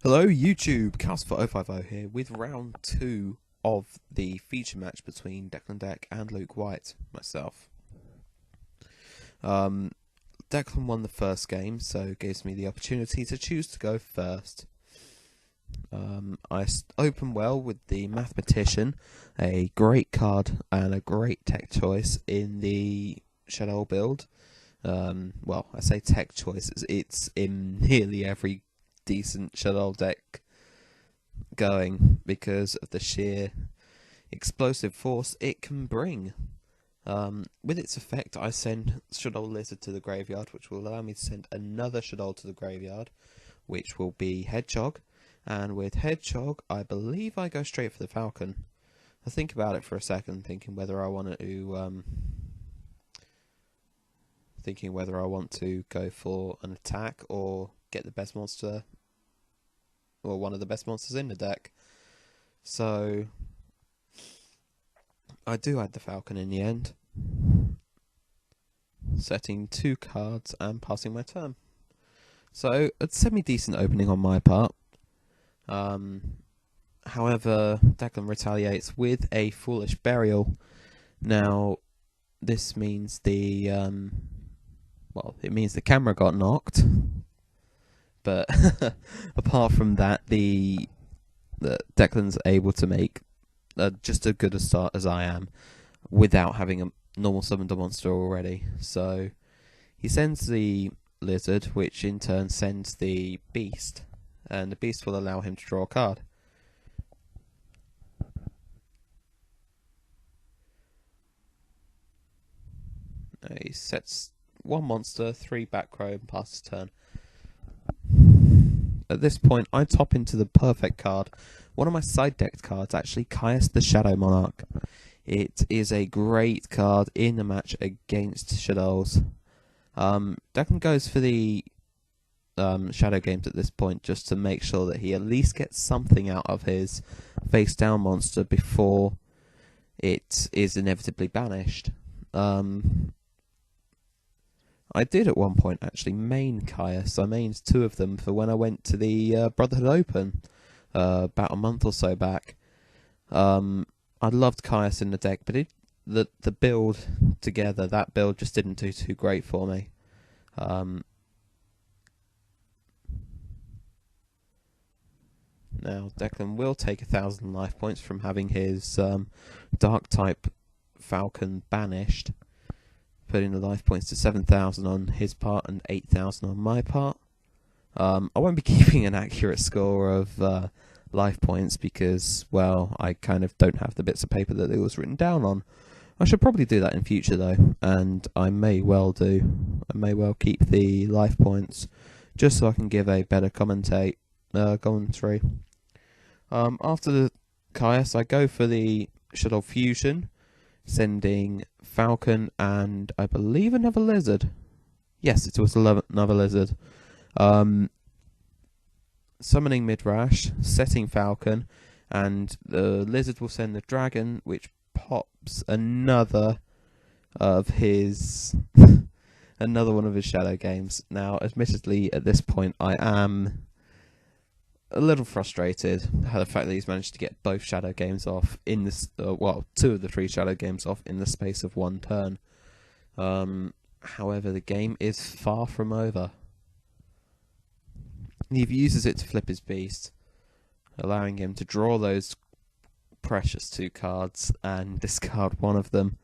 Hello YouTube, Cast4050 here with round 2 of the feature match between Declan Deck and Luke White, myself. Declan won the first game, so gives me the opportunity to choose to go first. I open well with the Mathematician, a great card and a great tech choice in the shaddoll build. Well, I say tech choice, it's in nearly every decent shaddoll deck going because of the sheer explosive force it can bring. With its effect, I send Shaddoll Lizard to the graveyard, which will allow me to send another Shaddoll to the graveyard, which will be Hedgehog. And with Hedgehog, I believe I go straight for the Falcon. I think about it for a second, thinking whether I want to go for an attack or get the best monster, or one of the best monsters in the deck. So I do add the Falcon in the end, setting 2 cards and passing my turn. So a semi-decent opening on my part. However, Declan retaliates with a Foolish Burial. Now, this means it means the camera got knocked. But apart from that, the Declan's able to make just as good a start as I am without having a normal summoned monster already. So he sends the Lizard, which in turn sends the Beast, and the Beast will allow him to draw a card. He sets 1 monster, 3 back row, and passes turn. At this point, I top into the perfect card. One of my side decked cards, actually, Caius the Shadow Monarch. It is a great card in the match against Shadolls. Declan goes for the Shadow Games at this point, just to make sure that he at least gets something out of his face down monster before it is inevitably banished. I did at one point actually main Caius. I mained 2 of them for when I went to the Brotherhood Open about a month or so back. I loved Caius in the deck, but the build together, that build just didn't do too great for me. Now Declan will take 1,000 life points from having his Dark type Falcon banished, putting the life points to 7,000 on his part and 8,000 on my part. I won't be keeping an accurate score of life points because, well, I kind of don't have the bits of paper that it was written down on. I should probably do that in future though, and I may well do. I may well keep the life points just so I can give a better commentary. After the Caius, I go for the Shaddoll Fusion, sending Falcon and I believe another Lizard. Yes, it was another Lizard. Summoning Midrash, setting Falcon, and the Lizard will send the Dragon, which pops another of his another one of his Shadow Games. Now, admittedly, at this point, I am a little frustrated at the fact that he's managed to get both Shadow Games off in this, 2 of the 3 Shadow Games off in the space of 1 turn. However, the game is far from over. He uses it to flip his Beast, allowing him to draw those precious 2 cards and discard 1 of them.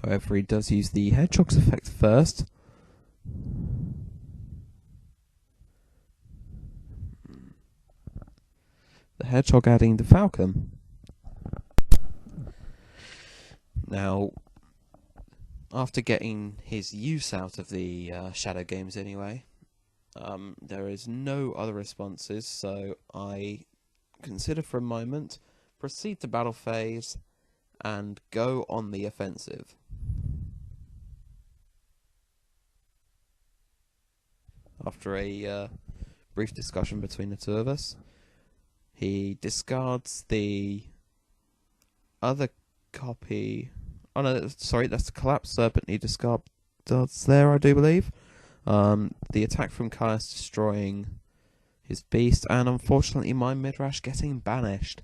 However, he does use the Hedgehog's effect first. The Hedgehog adding the Falcon. Now, after getting his use out of the Shadow Games anyway, there is no other responses, so I consider for a moment, proceed to battle phase, and go on the offensive. After a brief discussion between the 2 of us, He discards the other copy. Oh no, sorry, that's the collapsed serpent. He discards there, I do believe. The attack from Caius destroying his beast, and unfortunately my Midrash getting banished.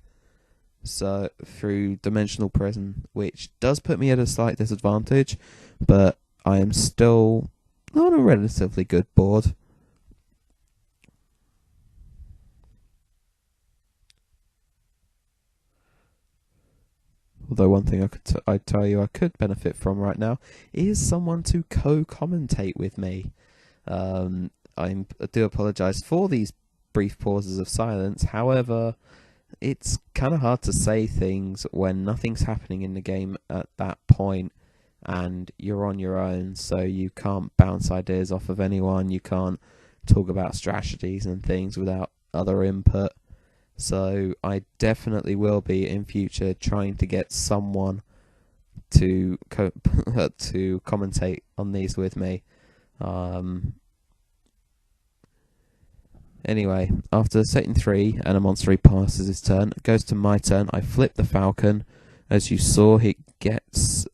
So through Dimensional Prison, which does put me at a slight disadvantage, but I am still on a relatively good board. Although one thing I tell you I could benefit from right now is someone to co-commentate with me. I do apologise for these brief pauses of silence. However, it's kind of hard to say things when nothing's happening in the game at that point and you're on your own, so you can't bounce ideas off of anyone, you can't talk about strategies and things without other input. So I definitely will be in future trying to get someone to to commentate on these with me. Anyway, after setting 3 and a monster passes his turn, it goes to my turn. I flip the Falcon. As you saw, he gets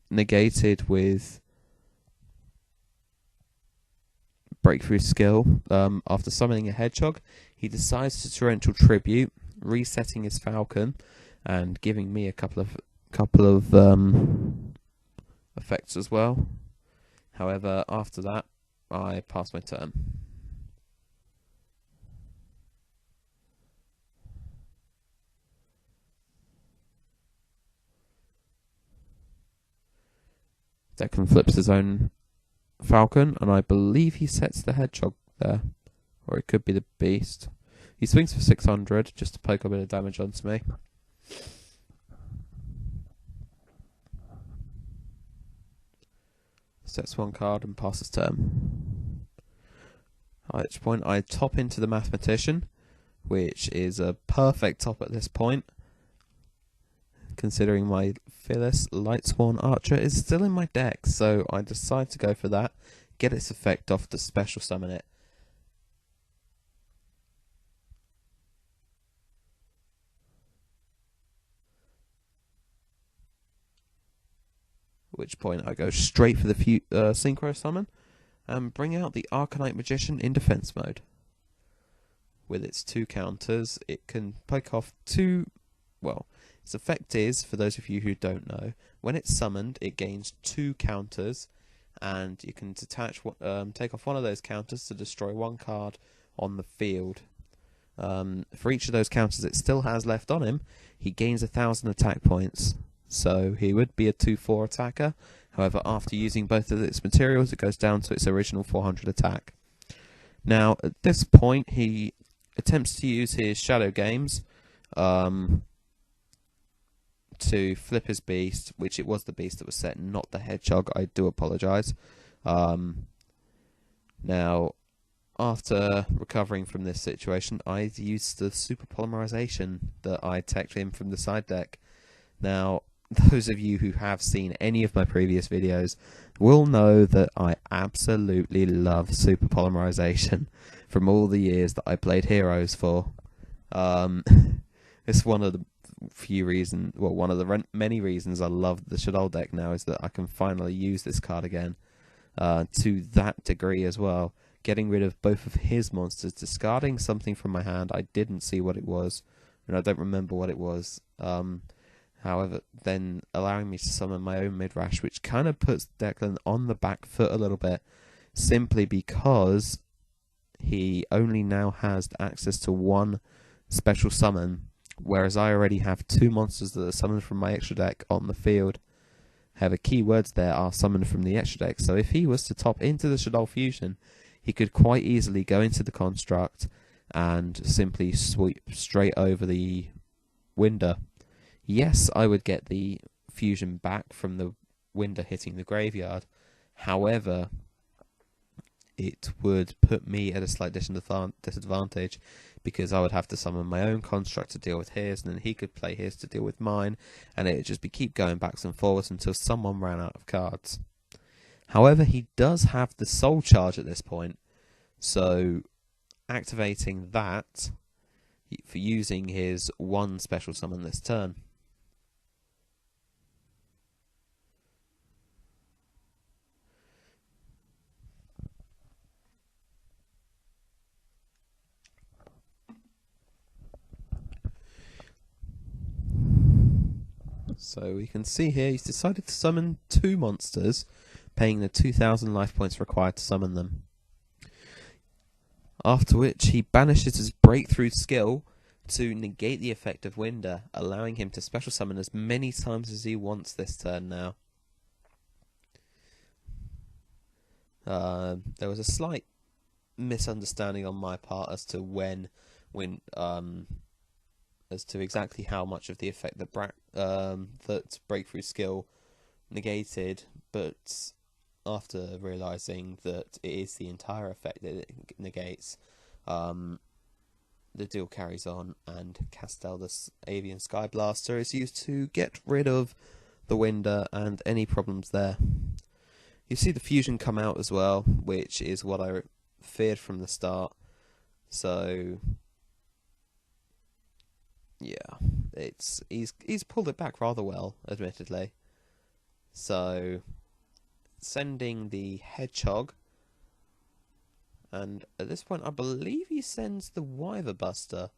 negated with breakthrough skill. After summoning a hedgehog, he decides to torrential tribute, resetting his Falcon and giving me a couple of effects as well. However, after that, I pass my turn. Declan flips his own Falcon, and I believe he sets the hedgehog there. Or it could be the beast. He swings for 600 just to poke a bit of damage onto me. Sets one card and passes turn. At which point I top into the Mathematician, which is a perfect top at this point, considering my Phyllis Lightsworn Archer is still in my deck, so I decide to go for that, get its effect off to special summon it. At which point I go straight for the Synchro Summon and bring out the Arcanite Magician in defense mode. With its 2 counters, it can poke off 2... Well, its effect is, for those of you who don't know, when it's summoned, it gains 2 counters, and you can take off one of those counters to destroy 1 card on the field. For each of those counters it still has left on him, he gains 1,000 attack points. So he would be a 2/4 attacker. However, after using both of its materials, it goes down to its original 400 attack. Now, at this point, he attempts to use his Shadow Games to flip his beast, which it was the beast that was set, not the hedgehog. I do apologise. Now, after recovering from this situation, I used the super polymerization that I teched in from the side deck. Now, those of you who have seen any of my previous videos will know that I absolutely love super polymerization from all the years that I played Heroes for. It's one of the few reasons, well, one of the many reasons I love the shaddoll deck now is that I can finally use this card again to that degree as well. Getting rid of both of his monsters, discarding something from my hand. I didn't see what it was, and I don't remember what it was. However, then allowing me to summon my own Midrash, which kind of puts Declan on the back foot a little bit, simply because he only now has access to 1 special summon, whereas I already have 2 monsters that are summoned from my extra deck on the field. However, keywords there are summoned from the extra deck, so if he was to top into the Shaddoll Fusion, he could quite easily go into the construct and simply sweep straight over the Winder. Yes, I would get the fusion back from the Winder hitting the graveyard. However, it would put me at a slight disadvantage because I would have to summon my own construct to deal with his, and then he could play his to deal with mine, and it would just keep going backwards and forwards until someone ran out of cards. However, he does have the Soul Charge at this point, so activating that for using his one special summon this turn. So we can see here he's decided to summon 2 monsters, paying the 2,000 life points required to summon them. After which he banishes his breakthrough skill to negate the effect of Winder, allowing him to special summon as many times as he wants this turn now. There was a slight misunderstanding on my part as to as to exactly how much of the effect that breakthrough skill negated, but after realising that it is the entire effect that it negates, the duel carries on, and Castell, the Avian Sky Blaster, is used to get rid of the Winder and any problems there. You see the fusion come out as well, which is what I feared from the start. So yeah, he's pulled it back rather well, admittedly. So sending the Hedgehog, and at this point I believe he sends the Wyver Buster.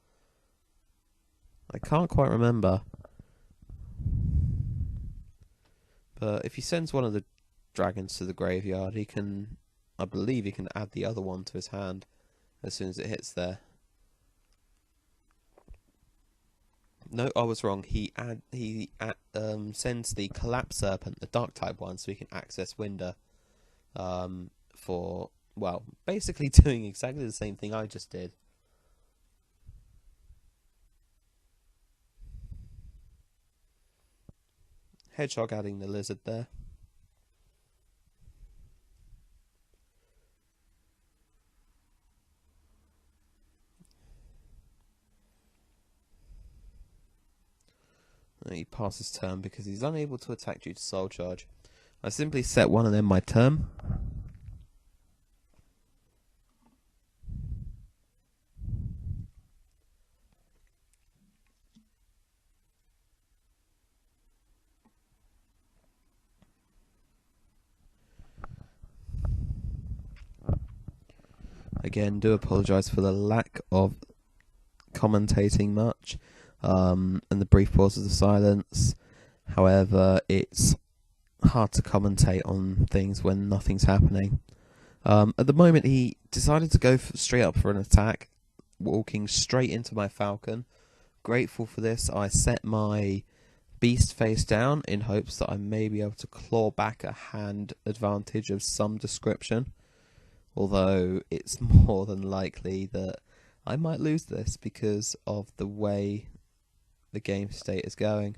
I can't quite remember, but if he sends one of the dragons to the graveyard, I believe he can add the other one to his hand as soon as it hits there. No, I was wrong. He sends the Collapse Serpent, the Dark type one, so he can access Winder. For, well, basically doing exactly the same thing I just did. Hedgehog adding the Lizard there. He passes turn because he's unable to attack due to Soul Charge. I simply set one and then my turn. Again, do apologise for the lack of commentating much. And the brief pauses of silence. However, it's hard to commentate on things when nothing's happening. At the moment, he decided to go straight up for an attack, walking straight into my Falcon. Grateful for this, I set my Beast face down in hopes that I may be able to claw back a hand advantage of some description. Although it's more than likely that I might lose this because of the way the game state is going.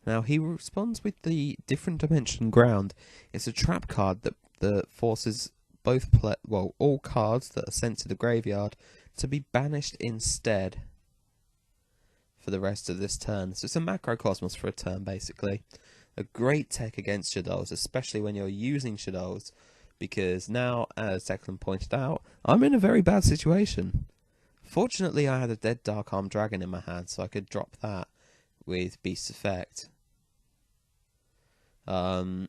Now he responds with the Different Dimension Ground. It's a trap card that forces all cards that are sent to the graveyard to be banished instead for the rest of this turn. So it's a macrocosmos for a turn, basically. A great tech against shadolls, especially when you're using shadolls, because now, as Declan pointed out, I'm in a very bad situation. Fortunately, I had a dead Dark Arm Dragon in my hand, so I could drop that with Beast's Effect. Now,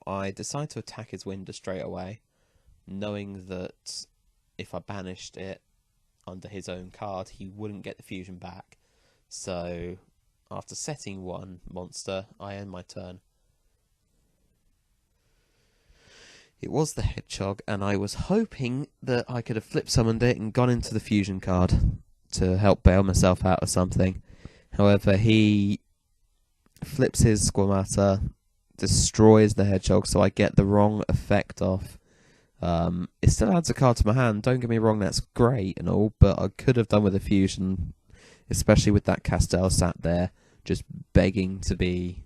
I decide to attack his Winder straight away, knowing that if I banished it under his own card, he wouldn't get the fusion back. So, after setting one monster, I end my turn. It was the Hedgehog, and I was hoping that I could have flip summoned it and gone into the fusion card to help bail myself out of something. However, he flips his Squamata, destroys the Hedgehog, so I get the wrong effect off. It still adds a card to my hand, don't get me wrong, that's great and all, but I could have done with a fusion, especially with that Castell sat there, just begging to be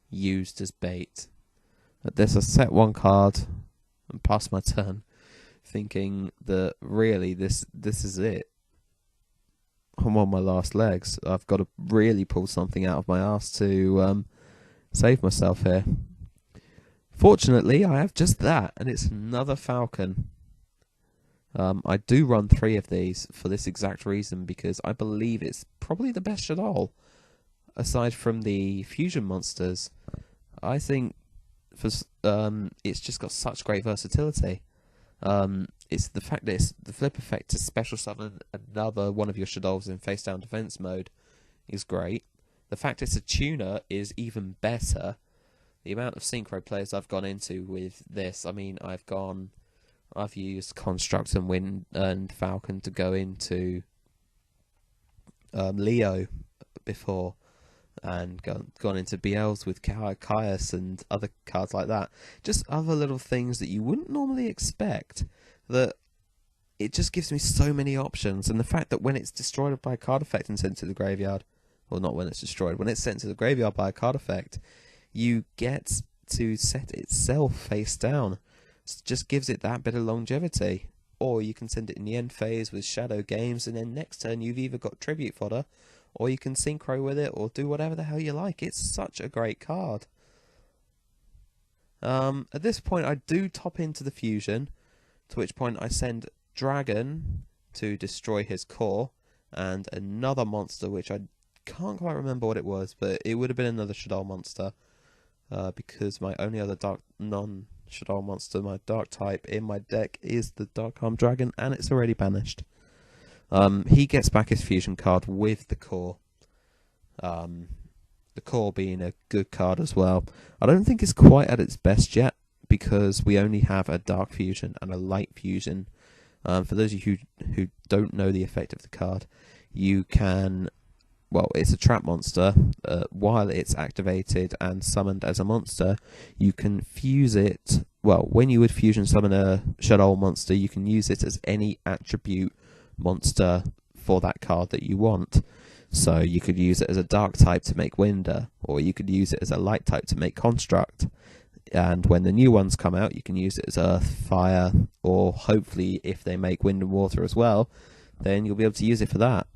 used as bait. At this, I set one card and pass my turn, thinking that really this is it. I'm on my last legs. I've got to really pull something out of my arse to save myself here. Fortunately, I have just that, and it's another Falcon. I do run 3 of these for this exact reason, because I believe it's probably the best shaddoll. Aside from the fusion monsters, I think it's just got such great versatility. It's the fact that the flip effect to special summon another one of your shaddolls in face down defense mode is great. The fact it's a tuner is even better. The amount of synchro players I've gone into with this, I mean, I've used Construct and Wind and Falcon to go into Leo before, and gone into BLs with Caius and other cards like that. Just other little things that you wouldn't normally expect. That it just gives me so many options, and the fact that when it's destroyed by a card effect and sent to the graveyard, well, not when it's destroyed, when it's sent to the graveyard by a card effect, you get to set itself face down. It just gives it that bit of longevity. Or you can send it in the end phase with Shadow Games, and then next turn you've either got Tribute Fodder, or you can synchro with it, or do whatever the hell you like. It's such a great card. At this point, I do top into the fusion, to which point I send Dragon to destroy his core, and another monster, which I can't quite remember what it was, but it would have been another shaddoll monster, because my only other non-shaddoll monster, my dark type in my deck, is the Dark Arm Dragon, and it's already banished. He gets back his fusion card with the core. The core being a good card as well. I don't think it's quite at its best yet, because we only have a dark fusion and a light fusion. For those of you who don't know the effect of the card, you can... Well, it's a trap monster. While it's activated and summoned as a monster, you can fuse it... Well, when you would fusion summon a shaddoll monster, you can use it as any attribute monster for that card that you want. So you could use it as a dark type to make Winder, or you could use it as a light type to make Construct. And when the new ones come out, you can use it as Earth, Fire, or hopefully if they make Wind and Water as well, then you'll be able to use it for that.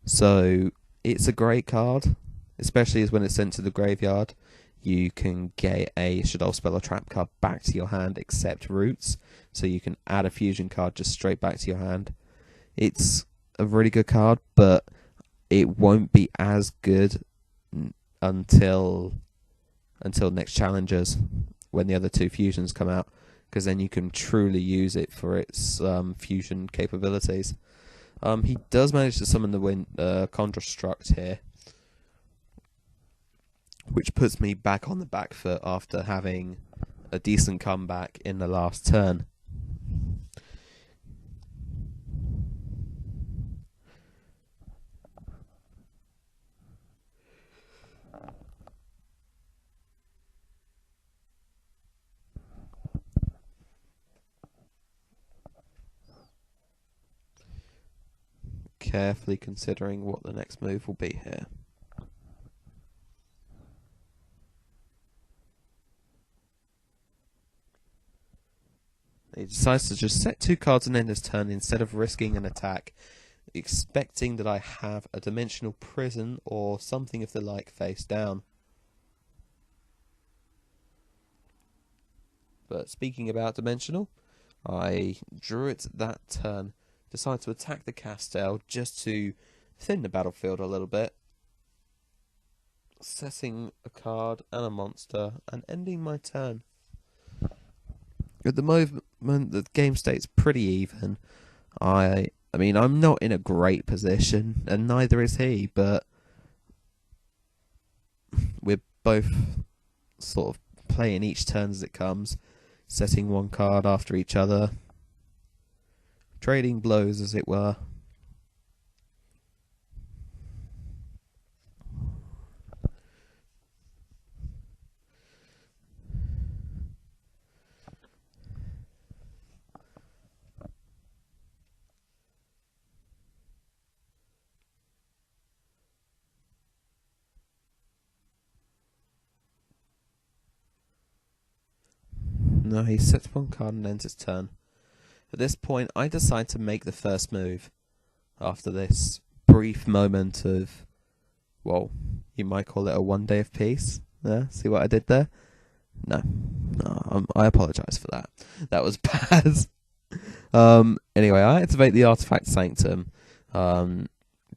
So it's a great card, especially as when it's sent to the graveyard. You can get a shaddoll spell or trap card back to your hand except Roots, so you can add a fusion card just straight back to your hand. It's a really good card, but it won't be as good until next Challengers, when the other 2 fusions come out, because then you can truly use it for its fusion capabilities. He does manage to summon the Construct here, which puts me back on the back foot after having a decent comeback in the last turn. Carefully considering what the next move will be here. He decides to just set 2 cards and end his turn instead of risking an attack, expecting that I have a Dimensional Prison or something of the like face down. But speaking about Dimensional, I drew it that turn, decided to attack the Castell just to thin the battlefield a little bit, setting a card and a monster and ending my turn. At the moment, the game state's pretty even. I mean, I'm not in a great position, and neither is he, but we're both sort of playing each turn as it comes, setting 1 card after each other, trading blows, as it were. No, he sets 1 card and ends his turn. At this point, I decide to make the first move. After this brief moment of, well, you might call it a 1 day of peace. Yeah, see what I did there? No, I apologise for that. That was bad. Anyway, I activate the Artifact Sanctum,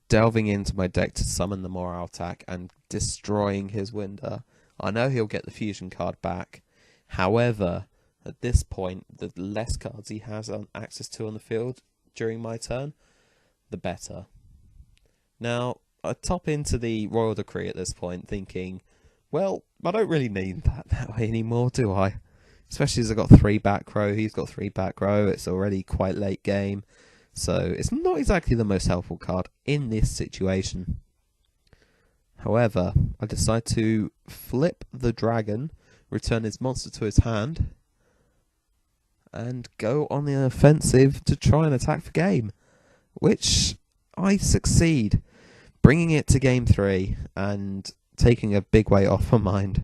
delving into my deck to summon the Morale attack and destroying his Winder. I know he'll get the fusion card back. However, at this point, the less cards he has on access to on the field during my turn, the better. Now, I top into the Royal Decree at this point, thinking, well, I don't really need that way anymore, do I? Especially as I've got 3 back row, he's got 3 back row, it's already quite late game. So it's not exactly the most helpful card in this situation. However, I decide to flip the dragon, return his monster to his hand, and go on the offensive to try and attack for game, which I succeed, bringing it to game 3 and taking a big weight off my mind.